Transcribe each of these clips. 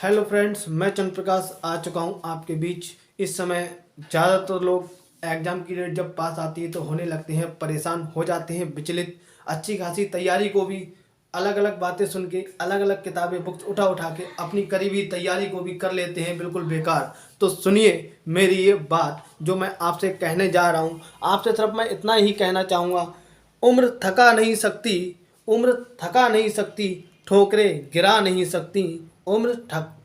Hello friends, मैं चंद्र प्रकाश आ चुका हूं आपके बीच। इस समय ज़्यादातर लोग एग्ज़ाम की डेट जब पास आती है तो होने लगते हैं परेशान, हो जाते हैं विचलित। अच्छी खासी तैयारी को भी अलग अलग बातें सुन के, अलग अलग किताबें बुक्स उठा उठा के अपनी करी हुई तैयारी को भी कर लेते हैं बिल्कुल बेकार। तो सुनिए मेरी ये बात जो मैं आपसे कहने जा रहा हूँ। आपसे सिर्फ मैं इतना ही कहना चाहूँगा, उम्र थका नहीं सकती, उम्र थका नहीं सकती, ठोकरें गिरा नहीं सकती। उम्र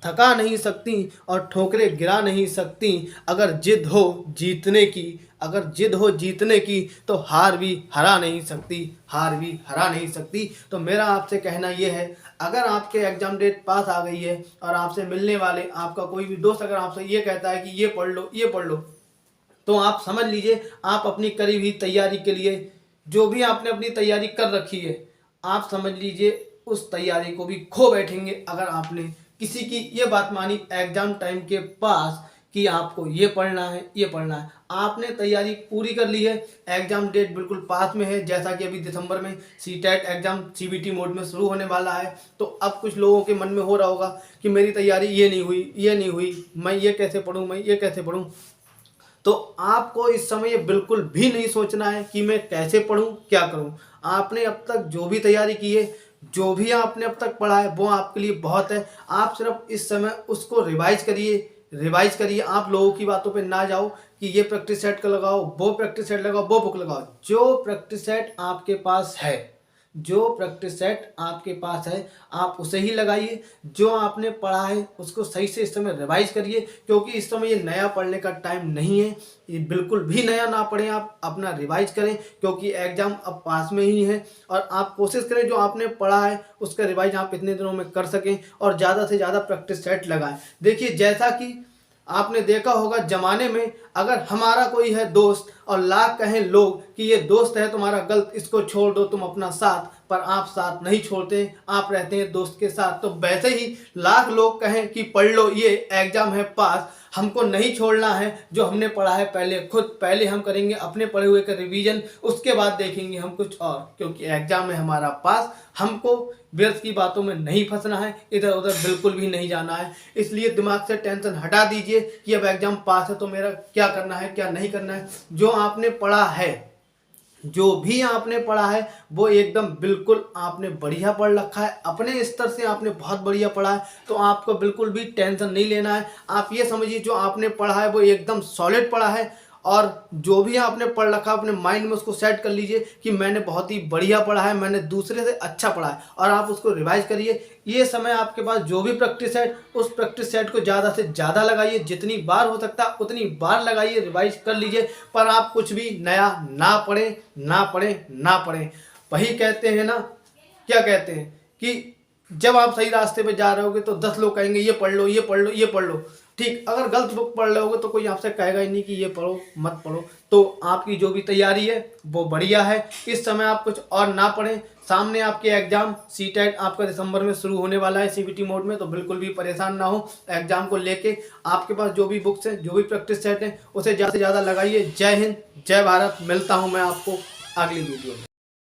थका नहीं सकती और ठोकरें गिरा नहीं सकती। अगर जिद हो जीतने की, अगर जिद हो जीतने की तो हार भी हरा नहीं सकती, हार भी हरा नहीं सकती। तो मेरा आपसे कहना यह है, अगर आपके एग्ज़ाम डेट पास आ गई है और आपसे मिलने वाले आपका कोई भी दोस्त अगर आपसे ये कहता है कि ये पढ़ लो, ये पढ़ लो, तो आप समझ लीजिए आप अपनी करी हुई तैयारी के लिए, जो भी आपने अपनी तैयारी कर रखी है, आप समझ लीजिए उस तैयारी को भी खो बैठेंगे। अगर आपने किसी की ये बात मानी एग्जाम टाइम के पास कि आपको ये पढ़ना है, ये पढ़ना है, आपने तैयारी पूरी कर ली है, एग्जाम डेट बिल्कुल पास में है, जैसा कि अभी दिसंबर में सीटेट एग्जाम सीबीटी मोड में शुरू होने वाला है। तो अब कुछ लोगों के मन में हो रहा होगा कि मेरी तैयारी ये नहीं हुई, ये नहीं हुई, मैं ये कैसे पढ़ूँ, मैं ये कैसे पढ़ूँ। तो आपको इस समय ये बिल्कुल भी नहीं सोचना है कि मैं कैसे पढूं, क्या करूं। आपने अब तक जो भी तैयारी की है, जो भी आपने अब तक पढ़ा है, वो आपके लिए बहुत है। आप सिर्फ इस समय उसको रिवाइज करिए, रिवाइज करिए। आप लोगों की बातों पे ना जाओ कि ये प्रैक्टिस सेट का लगाओ, वो प्रैक्टिस सेट लगाओ, वो बुक लगाओ। जो प्रैक्टिस सेट आपके पास है, जो प्रैक्टिस सेट आपके पास है, आप उसे ही लगाइए। जो आपने पढ़ा है उसको सही से इस समय रिवाइज करिए, क्योंकि इस समय ये नया पढ़ने का टाइम नहीं है। ये बिल्कुल भी नया ना पढ़ें, आप अपना रिवाइज करें, क्योंकि एग्जाम अब पास में ही है। और आप कोशिश करें जो आपने पढ़ा है उसका रिवाइज आप इतने दिनों में कर सकें और ज़्यादा से ज़्यादा प्रैक्टिस सेट लगाएं। देखिए, जैसा कि आपने देखा होगा जमाने में, अगर हमारा कोई है दोस्त और लाख कहें लोग कि ये दोस्त है तुम्हारा गलत, इसको छोड़ दो, तुम अपना साथ, पर आप साथ नहीं छोड़ते, आप रहते हैं दोस्त के साथ। तो वैसे ही लाख लोग कहें कि पढ़ लो, ये एग्जाम है पास, हमको नहीं छोड़ना है जो हमने पढ़ा है। पहले हम करेंगे अपने पढ़े हुए का रिवीजन, उसके बाद देखेंगे हम कुछ और, क्योंकि एग्जाम है हमारा पास। हमको व्यर्थ की बातों में नहीं फंसना है, इधर उधर बिल्कुल भी नहीं जाना है। इसलिए दिमाग से टेंशन हटा दीजिए कि अब एग्जाम पास है तो मेरा क्या करना है, क्या नहीं करना है। जो आपने पढ़ा है, जो भी आपने पढ़ा है, वो एकदम बिल्कुल आपने बढ़िया पढ़ रखा है, अपने स्तर से आपने बहुत बढ़िया पढ़ा है। तो आपको बिल्कुल भी टेंशन नहीं लेना है। आप ये समझिए जो आपने पढ़ा है वो एकदम सॉलिड पढ़ा है, और जो भी आपने पढ़ रखा है अपने माइंड में उसको सेट कर लीजिए कि मैंने बहुत ही बढ़िया पढ़ा है, मैंने दूसरे से अच्छा पढ़ा है, और आप उसको रिवाइज करिए। ये समय आपके पास जो भी प्रैक्टिस सेट, उस प्रैक्टिस सेट को ज़्यादा से ज़्यादा लगाइए, जितनी बार हो सकता है उतनी बार लगाइए, रिवाइज कर लीजिए। पर आप कुछ भी नया ना पढ़ें, ना पढ़ें, ना पढ़ें। वही कहते हैं ना, क्या कहते हैं कि जब आप सही रास्ते पे जा रहे होगे तो 10 लोग कहेंगे ये पढ़ लो, ये पढ़ लो, ये पढ़ लो। ठीक, अगर गलत बुक पढ़ रहे होगे तो कोई आपसे कहेगा ही नहीं कि ये पढ़ो, मत पढ़ो। तो आपकी जो भी तैयारी है वो बढ़िया है। इस समय आप कुछ और ना पढ़ें। सामने आपके एग्जाम सीटेट आपका दिसंबर में शुरू होने वाला है सीबीटी मोड में, तो बिल्कुल भी परेशान ना हो एग्जाम को लेके। आपके पास जो भी बुक्स हैं, जो भी प्रैक्टिस सेट है, उसे ज़्यादा से ज़्यादा लगाइए। जय हिंद, जय भारत। मिलता हूँ मैं आपको अगली वीडियो में।